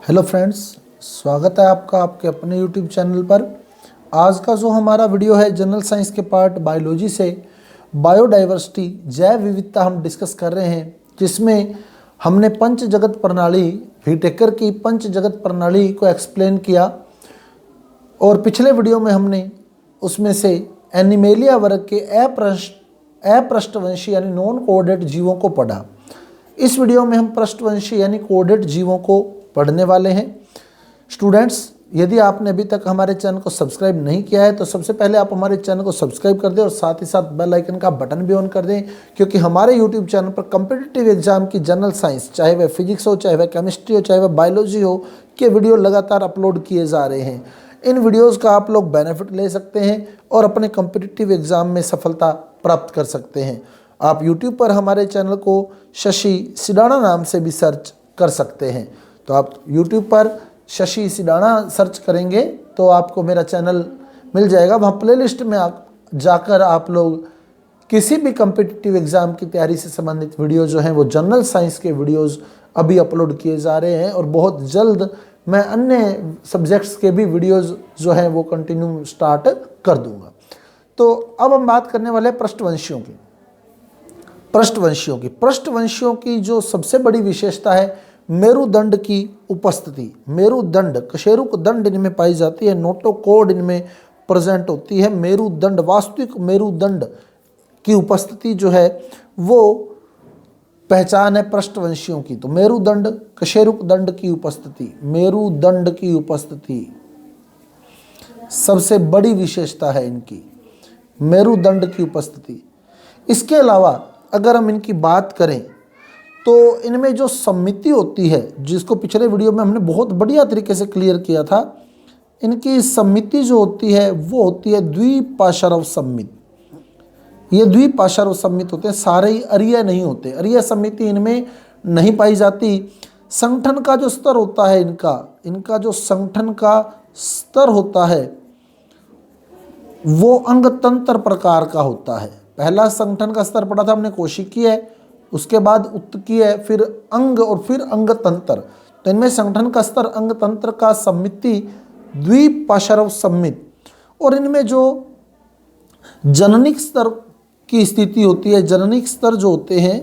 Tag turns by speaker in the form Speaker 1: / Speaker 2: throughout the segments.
Speaker 1: Hello friends, स्वागत है आपका आपके अपने यूट्यूब चैनल पर। आज का जो हमारा वीडियो है जनरल साइंस के पार्ट बायोलॉजी से बायोडाइवर्सिटी जैव विविधता हम डिस्कस कर रहे हैं, जिसमें हमने पंच जगत प्रणाली व्हिटेकर की पंच जगत प्रणाली को एक्सप्लेन किया और पिछले वीडियो में हमने उसमें से एनिमेलिया वर्ग के अपृष्ठवंशी यानी नॉन कोऑर्डिनेट जीवों को पढ़ा। इस वीडियो में हम पृष्ठवंशी यानी कोऑर्डिनेट जीवों को पढ़ने वाले हैं। स्टूडेंट्स, यदि आपने अभी तक हमारे चैनल को सब्सक्राइब नहीं किया है तो सबसे पहले आप हमारे चैनल को सब्सक्राइब कर दें और साथ ही साथ बेल आइकन का बटन भी ऑन कर दें, क्योंकि हमारे यूट्यूब चैनल पर कॉम्पिटिटिव एग्जाम की जनरल साइंस, चाहे वह फिजिक्स हो, चाहे वह केमिस्ट्री हो, चाहे वह बायोलॉजी हो, के वीडियो लगातार अपलोड किए जा रहे हैं। इन वीडियोज़ का आप लोग बेनिफिट ले सकते हैं और अपने कॉम्पिटिटिव एग्जाम में सफलता प्राप्त कर सकते हैं। आप यूट्यूब पर हमारे चैनल को शशि सिडाना नाम से भी सर्च कर सकते हैं। तो आप यूट्यूब पर शशि सिडाना सर्च करेंगे तो आपको मेरा चैनल मिल जाएगा। वहाँ प्लेलिस्ट में आप जाकर आप लोग किसी भी कॉम्पिटिटिव एग्ज़ाम की तैयारी से संबंधित वीडियो जो हैं वो जनरल साइंस के वीडियोज़ अभी अपलोड किए जा रहे हैं और बहुत जल्द मैं अन्य सब्जेक्ट्स के भी वीडियोज़ जो हैं वो कंटिन्यू स्टार्ट कर दूँगा। तो अब हम बात करने वाले हैं पृष्ठवंशियों की। पृष्ठवंशियों की जो सबसे बड़ी विशेषता है मेरुदंड की उपस्थिति। मेरुदंड, कशेरुक दंड इनमें पाई जाती है, नोटोकॉर्ड इनमें प्रेजेंट होती है। मेरुदंड, वास्तविक मेरुदंड की उपस्थिति जो है वो पहचान है पृष्ठवंशियों की। तो मेरुदंड, कशेरुक दंड की उपस्थिति, मेरुदंड की उपस्थिति सबसे बड़ी विशेषता है इनकी, मेरुदंड की उपस्थिति। इसके अलावा अगर हम इनकी बात करें तो इनमें जो सममिति होती है, जिसको पिछले वीडियो में हमने बहुत बढ़िया तरीके से क्लियर किया था, इनकी सममिति जो होती है वो होती है द्विपार्श्व सममित। ये द्विपार्श्व सममित होते हैं, सारे ही अरीय नहीं होते। अरीय सममिति इनमें नहीं पाई जाती। संगठन का जो स्तर होता है इनका जो संगठन का स्तर होता है वो अंगतंत्र प्रकार का होता है। पहला संगठन का स्तर पढ़ा था हमने कोशिकीय, उसके बाद उत्तकीय, फिर अंग और फिर अंगतंत्र। तो इनमें संगठन का स्तर अंगतंत्र का सममिति द्विपार्श्व सममित। और इनमें जो जननिक स्तर की स्थिति होती है, जननिक स्तर जो होते हैं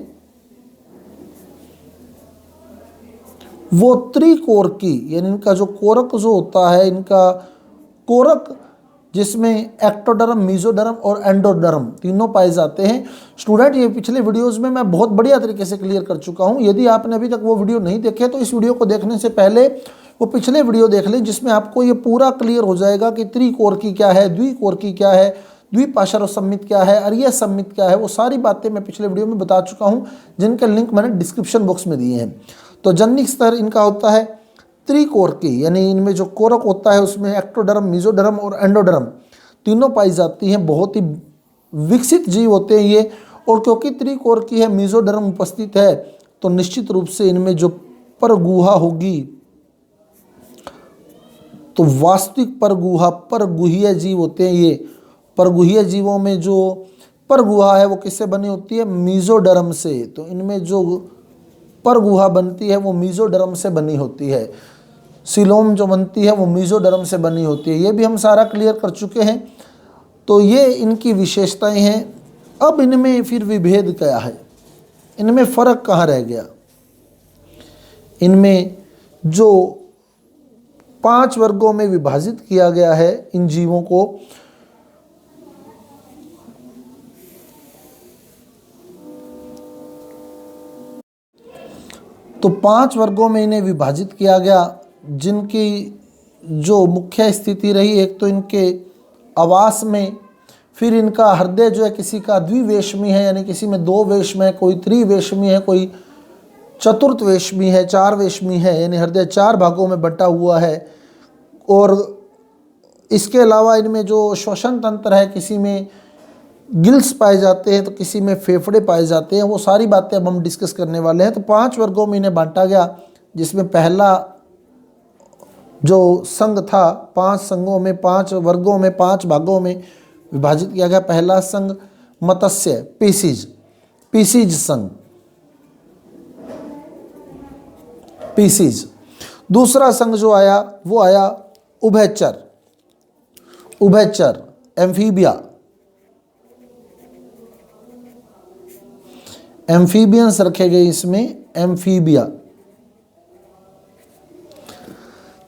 Speaker 1: वो त्रिकोरकी, यानी इनका जो कोरक जो होता है, इनका कोरक जिसमें एक्टोडर्म, मीजोडर्म और एंडोडर्म तीनों पाए जाते हैं। स्टूडेंट, ये पिछले वीडियोस में मैं बहुत बढ़िया तरीके से क्लियर कर चुका हूं। यदि आपने अभी तक वो वीडियो नहीं देखे तो इस वीडियो को देखने से पहले वो पिछले वीडियो देख लें, जिसमें आपको ये पूरा क्लियर हो जाएगा कि त्रिकोरकी क्या है, द्विकोरकी क्या है, द्विपार्श्व सममित क्या है, अरीय सममित क्या है। वो सारी बातें मैं पिछले वीडियो में बता चुका हूँ, जिनके लिंक मैंने डिस्क्रिप्शन बॉक्स में दिए हैं। तो जननिक स्तर इनका होता है त्रिकोरकी, यानी इनमें जो कोरक होता है उसमें एक्टोडर्म, मीजोडर्म और एंडोडर्म तीनों पाई जाती हैं। बहुत ही विकसित जीव होते हैं ये। और क्योंकि त्रिकोरकी है, मीजोडर्म उपस्थित है, तो निश्चित रूप से इनमें जो परगुहा होगी तो वास्तविक परगुहा, परगुहीय जीव होते हैं ये। परगुहीय जीवों में जो परगुहा है वो किससे बनी होती है? मीजोडर्म से। तो इनमें जो परगुहा बनती है वो मीजोडर्म से बनी होती है। सिलोम जो बनती है वो मीजोडर्म से बनी होती है। ये भी हम सारा क्लियर कर चुके हैं। तो ये इनकी विशेषताएं हैं। अब इनमें फिर विभेद क्या है, इनमें फर्क कहाँ रह गया? इनमें जो 5 वर्गों में विभाजित किया गया है इन जीवों को, तो 5 वर्गों में इन्हें विभाजित किया गया, जिनकी जो मुख्य स्थिति रही, एक तो इनके आवास में, फिर इनका हृदय जो है किसी का द्विवेशमी है, यानी किसी में 2 वेशम है, कोई त्रिवेशमी है, कोई चतुर्थवेशमी है, 4 वेशमी है, यानी हृदय 4 भागों में बटा हुआ है। और इसके अलावा इनमें जो श्वसन तंत्र है, किसी में गिल्स पाए जाते हैं तो किसी में फेफड़े पाए जाते हैं। वो सारी बातें अब हम डिस्कस करने वाले हैं। तो 5 वर्गों में इन्हें बांटा गया, जिसमें पहला जो संघ था, 5 संघों में, 5 वर्गों में, 5 भागों में विभाजित किया गया। पहला संघ मत्स्य, पीसीज संघ, पीसीज। दूसरा संघ जो आया वो आया उभयचर, उभयचर एम्फीबिया, एम्फीबियंस रखे गए इसमें, एम्फीबिया।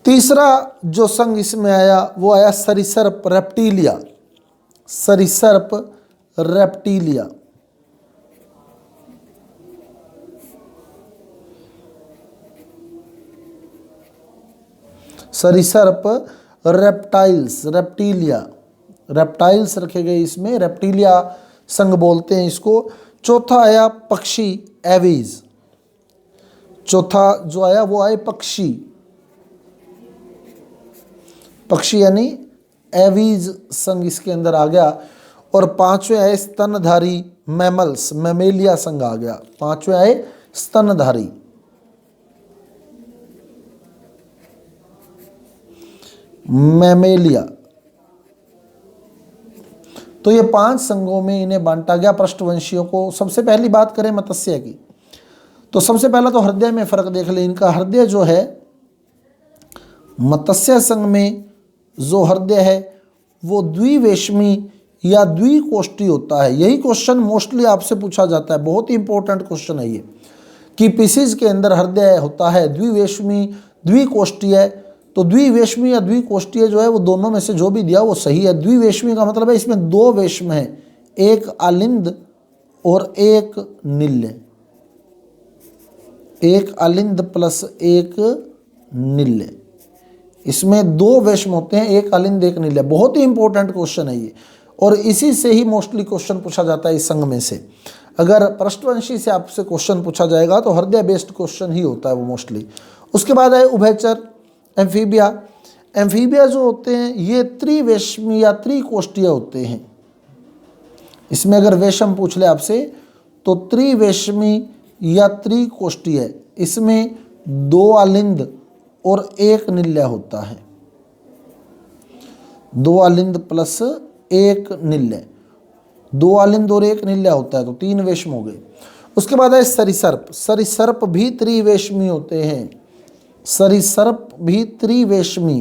Speaker 1: तीसरा जो संघ इसमें आया वो आया सरीसृप रेप्टिलिया, सरीसृप रेप्टिलिया। सरीसृप रेप्टाइल्स, रेप्टिलिया, रेप्टाइल्स रखे गए इसमें, रेप्टिलिया संघ बोलते हैं इसको। चौथा आया पक्षी एवीज, चौथा जो आया वो आए पक्षी, पक्षी यानी एवीज संघ इसके अंदर आ गया। और पांचवें आए स्तनधारी मैमल्स, मैमेलिया संघ आ गया। पांचवें आए स्तनधारी, मैमेलिया। तो ये 5 संघों में इन्हें बांटा गया पृष्ठवंशियों को। सबसे पहली बात करें मत्स्य की, तो सबसे पहला तो हृदय में फर्क देख ले। इनका हृदय जो है मत्स्य संघ में जो हृदय है वो द्विवेशमी या द्विकोष्ठी होता है। यही क्वेश्चन मोस्टली आपसे पूछा जाता है, बहुत ही इंपॉर्टेंट क्वेश्चन है ये, कि पीसीज के अंदर हृदय होता है द्विवेशमी द्विकोष्ठीय। तो द्विवेशमी या द्विकोष्ठीय जो है वो दोनों में से जो भी दिया वो सही है। द्विवेशमी का मतलब है इसमें 2 वेश्म है, एक आलिंद और एक निल्य, एक आलिंद प्लस एक निल्य। इसमें 2 वेश्म होते हैं, एक आलिंद एक निल्य। बहुत ही इंपॉर्टेंट क्वेश्चन है ये, और इसी से ही मोस्टली क्वेश्चन पूछा जाता है इस संघ में से। अगर पृष्ठवंशी से आपसे क्वेश्चन पूछा जाएगा तो हृदय बेस्ड क्वेश्चन ही होता है वो मोस्टली। उसके बाद है उभयचर एम्फीबिया। एम्फीबिया जो होते हैं ये त्रिवेशमी या त्रिकोष्ठीय होते हैं। इसमें अगर वेशम पूछ ले आपसे तो त्रिवेशमी या त्रिकोष्ठीय, इसमें 2 आलिंद और एक निल्य होता है, 2 आलिंद प्लस एक निल्य, 2 आलिंद और एक निल्य होता है, तो 3 वेश्म हो गए। उसके बाद है सरीसृप। सरीसृप भी त्रिवेशमी होते हैं, सरीसृप भी त्रिवेशमी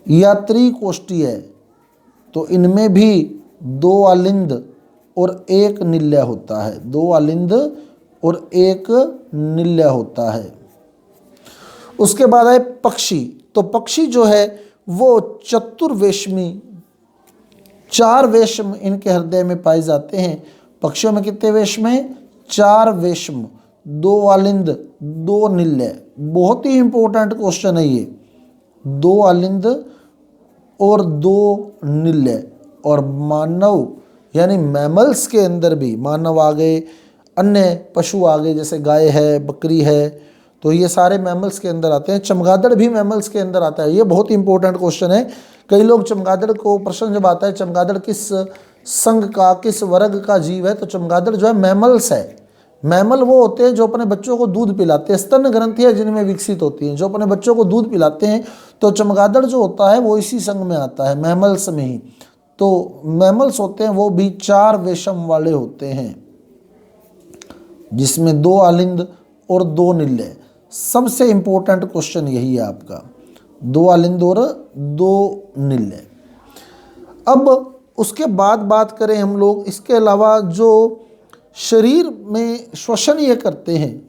Speaker 1: या त्रिकोष्ठीय है, तो इनमें भी 2 आलिंद और एक निल्य होता है, 2 आलिंद और एक निल्य होता है। उसके बाद है पक्षी। तो पक्षी जो है वो चतुर्वेशमी, 4 वेश्म इनके हृदय में पाए जाते हैं। पक्षियों में कितने वेश्म हैं? 4 वेश्म, 2 आलिंद 2 निल्य। बहुत ही इंपॉर्टेंट क्वेश्चन है ये, 2 आलिंद और 2 निल्य। और मानव यानी मैमल्स के अंदर भी, मानव आ गए, अन्य पशु आ गए, जैसे गाय है, बकरी है, तो ये सारे मैमल्स के अंदर आते हैं। चमगादड़ भी मैमल्स के अंदर आता है। ये बहुत इंपॉर्टेंट क्वेश्चन है। कई लोग चमगादड़ को प्रश्न जब आता है चमगादड़ किस संघ का, किस वर्ग का जीव है, तो चमगादड़ जो है मैमल्स है। मैमल वो होते हैं जो अपने बच्चों को दूध पिलाते हैं, स्तन ग्रंथियां जिनमें विकसित होती हैं, जो अपने बच्चों को दूध पिलाते हैं। तो चमगादड़ जो होता है वो इसी संघ में आता है, मैमल्स में ही। तो मैमल्स होते हैं वो भी 4 वेशम वाले होते हैं, जिसमें 2 आलिंद और 2 निल्य। सबसे इंपॉर्टेंट क्वेश्चन यही है आपका, 2 आलिंद और 2 निल्य। अब उसके बाद बात करें हम लोग, इसके अलावा जो शरीर में श्वसन ये करते हैं,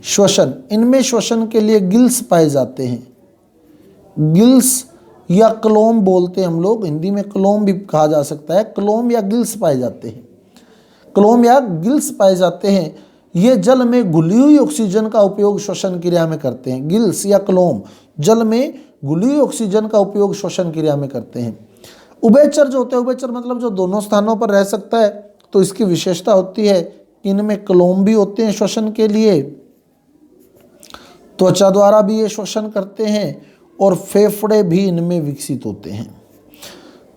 Speaker 1: श्वसन, इनमें श्वसन के लिए गिल्स पाए जाते हैं। गिल्स या क्लोम बोलते हैं हम लोग, हिंदी में क्लोम भी कहा जा सकता है। क्लोम या गिल्स पाए जाते हैं, क्लोम या गिल्स पाए जाते हैं। ये जल में घुली हुई ऑक्सीजन का उपयोग श्वसन क्रिया में करते हैं। गिल्स या क्लोम जल में घुली हुई ऑक्सीजन का उपयोग श्वसन क्रिया में करते हैं। उभयचर जो होते हैं, उभयचर मतलब जो दोनों स्थानों पर रह सकता है, तो इसकी विशेषता होती है कि इनमें क्लोम भी होते हैं श्वसन के लिए, त्वचा द्वारा भी ये श्वसन करते हैं, और फेफड़े भी इनमें विकसित होते हैं,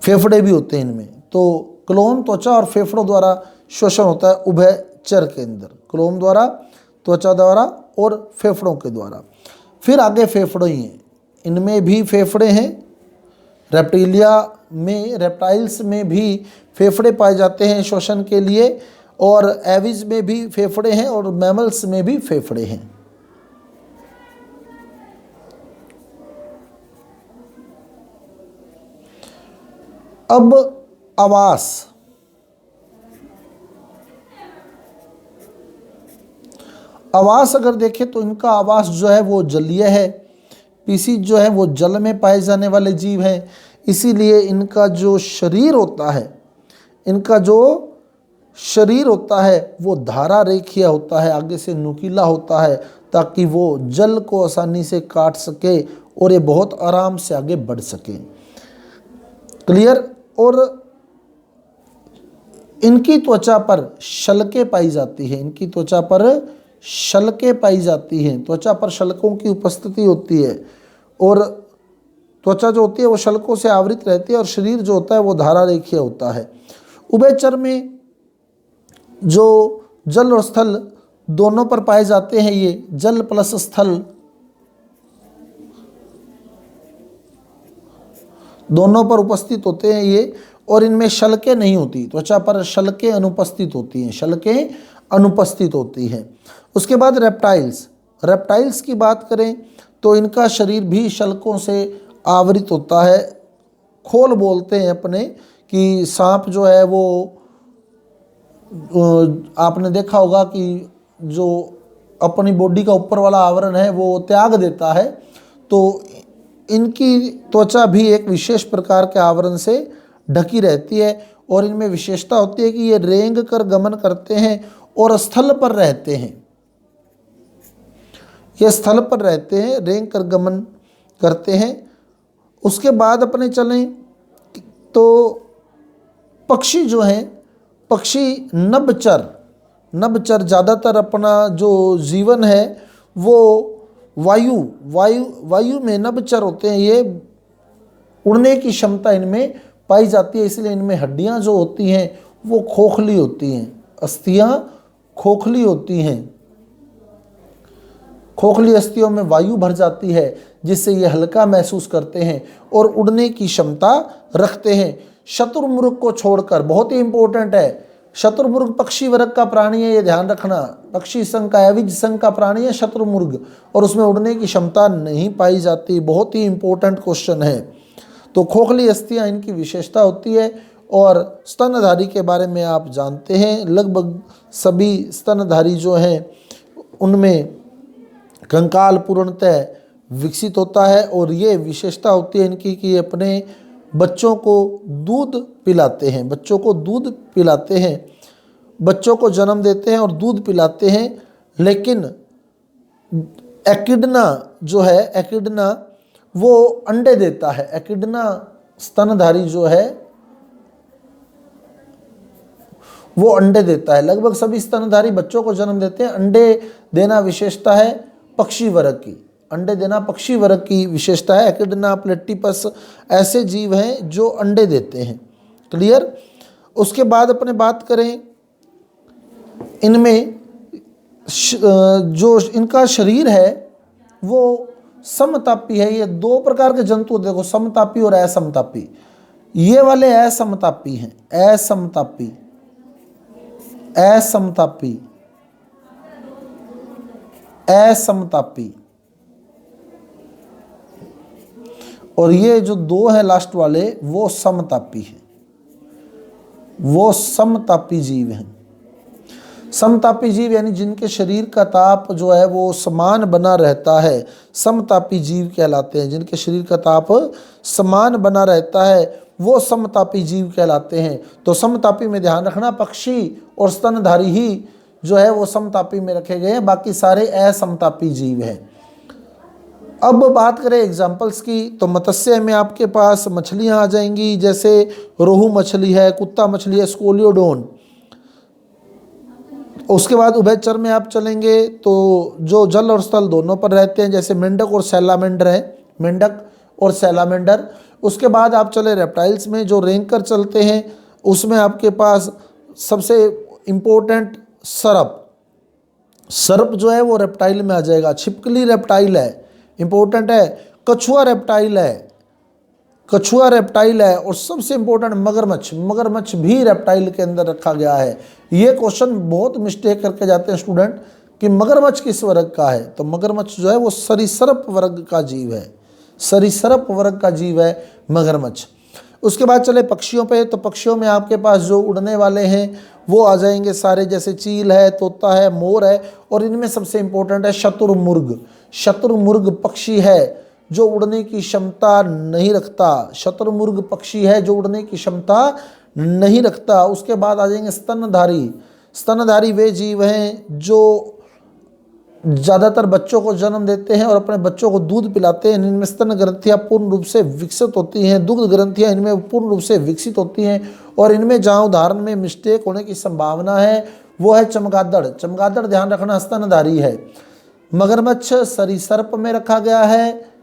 Speaker 1: फेफड़े भी होते हैं इनमें। तो क्लोम, त्वचा और फेफड़ों द्वारा श्वसन होता है उभयचर के अंदर, क्लोम द्वारा, त्वचा द्वारा और फेफड़ों के द्वारा। फिर आगे फेफड़े ही हैं, इनमें भी फेफड़े हैं। रेप्टिलिया में, रेप्टाइल्स में भी फेफड़े पाए जाते हैं श्वसन के लिए। और एविज में भी फेफड़े हैं और मैमल्स में भी फेफड़े हैं। अब आवास, आवास अगर देखें तो इनका आवास जो है वो जलीय है। पीसी जो है वो जल में पाए जाने वाले जीव हैं, इसीलिए इनका जो शरीर होता है, इनका जो शरीर होता है वो धारा रेखीय होता है, आगे से नुकीला होता है ताकि वो जल को आसानी से काट सके और ये बहुत आराम से आगे बढ़ सके। क्लियर। और इनकी त्वचा पर शलकें पाई जाती है, इनकी त्वचा पर शलकें पाई जाती हैं, त्वचा पर शलकों की उपस्थिति होती है और त्वचा जो होती है वो शलकों से आवृत रहती है और शरीर जो होता है वो धारा रेखीय होता है। उभयचर में जो जल और स्थल दोनों पर पाए जाते हैं, ये जल प्लस स्थल दोनों पर उपस्थित होते हैं ये, और इनमें शलकें नहीं होती, त्वचा पर शलकें अनुपस्थित होती हैं, शलकें अनुपस्थित होती हैं। उसके बाद रेप्टाइल्स, रेप्टाइल्स की बात करें तो इनका शरीर भी शलकों से आवृत होता है। खोल बोलते हैं अपने कि सांप जो है वो आपने देखा होगा कि जो अपनी बॉडी का ऊपर वाला आवरण है वो त्याग देता है, तो इनकी त्वचा भी एक विशेष प्रकार के आवरण से ढकी रहती है और इनमें विशेषता होती है कि ये रेंग कर गमन करते हैं और स्थल पर रहते हैं, ये स्थल पर रहते हैं, रेंग कर गमन करते हैं। उसके बाद अपने चलें तो पक्षी जो हैं, पक्षी नभचर, नभचर ज़्यादातर अपना जो जीवन है वो वायु में नभचर होते हैं, ये उड़ने की क्षमता इनमें पाई जाती है, इसलिए इनमें हड्डियां जो होती हैं वो खोखली होती हैं, अस्थियां खोखली होती हैं, खोखली अस्थियों में वायु भर जाती है जिससे ये हल्का महसूस करते हैं और उड़ने की क्षमता रखते हैं। शतुरमुर्ग को छोड़कर, बहुत ही इंपॉर्टेंट है, शतुरमुर्ग पक्षी वर्ग का प्राणी है, ये ध्यान रखना, पक्षी संघ का एविज संघ का प्राणी है शतुरमुर्ग, और उसमें उड़ने की क्षमता नहीं पाई जाती। बहुत ही इंपॉर्टेंट क्वेश्चन है। तो खोखली अस्थियां इनकी विशेषता होती है। और स्तनधारी के बारे में आप जानते हैं, लगभग सभी स्तनधारी जो हैं उनमें कंकाल पूर्णतः विकसित होता है और ये विशेषता होती है इनकी कि ये अपने बच्चों को दूध पिलाते हैं, बच्चों को दूध पिलाते हैं, बच्चों को जन्म देते हैं और दूध पिलाते हैं। लेकिन एकिडना जो है, एकिडना वो अंडे देता है, एकिडना स्तनधारी जो है वो अंडे देता है। लगभग सभी स्तनधारी बच्चों को जन्म देते हैं। अंडे देना विशेषता है पक्षी वर्ग की, अंडे देना पक्षी वर्ग की विशेषता है। एकिडना प्लेटिपस ऐसे जीव हैं जो अंडे देते हैं। क्लियर। उसके बाद अपने बात करें इनमें जो इनका शरीर है वो समतापी है। ये दो प्रकार के जंतु देखो, समतापी और असमतापी। ये वाले असमतापी हैं, असमतापी, असमतापी, असमतापी। और ये जो दो हैं लास्ट वाले वो समतापी हैं, वो समतापी जीव हैं। समतापी जीव यानी जिनके शरीर का ताप जो है वो समान बना रहता है, समतापी जीव कहलाते हैं। जिनके शरीर का ताप समान बना रहता है वो समतापी जीव कहलाते हैं। तो समतापी में ध्यान रखना, पक्षी और स्तनधारी ही जो है वो समतापी में रखे गए हैं, बाकी सारे असमतापी जीव हैं। अब बात करें एग्जाम्पल्स की तो मत्स्य में आपके पास मछलियां आ जाएंगी, जैसे रोहू मछली है, कुत्ता मछली है, स्कोलियोडोन। उसके बाद उभयचर में आप चलेंगे तो जो जल और स्थल दोनों पर रहते हैं, जैसे मेंढक और सैलामेंडर है, मेंढक और सैलामेंडर। उसके बाद आप चले रेप्टाइल्स में जो रेंग कर चलते हैं, उसमें आपके पास सबसे इम्पोर्टेंट सर्प, सर्प जो है वो रेप्टाइल में आ जाएगा। छिपकली रेप्टाइल है, इंपॉर्टेंट है। कछुआ रेप्टाइल है, कछुआ रेप्टाइल है, और सबसे इंपॉर्टेंट मगरमच्छ, मगरमच्छ भी रेप्टाइल के अंदर रखा गया है। ये क्वेश्चन बहुत मिस्टेक करके जाते हैं स्टूडेंट कि मगरमच्छ किस वर्ग का है, तो मगरमच्छ जो है वो सरीसृप वर्ग का जीव है, सरीसृप वर्ग का जीव है मगरमच्छ। उसके बाद चले पक्षियों पे, तो पक्षियों में आपके पास जो उड़ने वाले हैं वो आ जाएंगे सारे, जैसे चील है, तोता है, मोर है, और इनमें सबसे इंपॉर्टेंट है शतुरमुर्ग। शतुरमुर्ग पक्षी है जो उड़ने की क्षमता नहीं रखता, शतुरमुर्ग पक्षी है जो उड़ने की क्षमता नहीं रखता। उसके बाद आ जाएंगे स्तनधारी। स्तनधारी वे जीव हैं जो ज़्यादातर बच्चों को जन्म देते हैं और अपने बच्चों को दूध पिलाते हैं। इनमें स्तन ग्रंथियाँ पूर्ण रूप से विकसित होती हैं, दुग्ध ग्रंथियाँ इनमें पूर्ण रूप से विकसित होती हैं, और इनमें जहाँ उदाहरण में मिस्टेक होने की संभावना है वो है चमगादड़। चमगादड़ ध्यान रखना स्तनधारी है। मगरमच्छ सरीसृप में रखा गया है,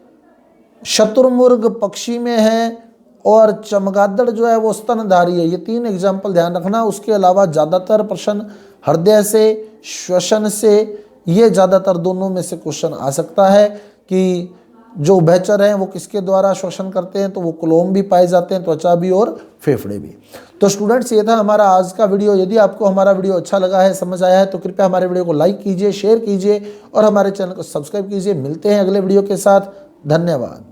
Speaker 1: शतुरमुर्ग पक्षी में है, और चमगादड़ जो है वो स्तनधारी है। ये 3 एग्जाम्पल ध्यान रखना। उसके अलावा ज़्यादातर प्रश्न हृदय से, श्वसन से, ये ज़्यादातर दोनों में से क्वेश्चन आ सकता है कि जो उभयचर हैं वो किसके द्वारा श्वसन करते हैं, तो वो क्लोम भी पाए जाते हैं, त्वचा भी और फेफड़े भी। तो स्टूडेंट्स, ये था हमारा आज का वीडियो। यदि आपको हमारा वीडियो अच्छा लगा है, समझ आया है, तो कृपया हमारे वीडियो को लाइक कीजिए, शेयर कीजिए और हमारे चैनल को सब्सक्राइब कीजिए। मिलते हैं अगले वीडियो के साथ। धन्यवाद।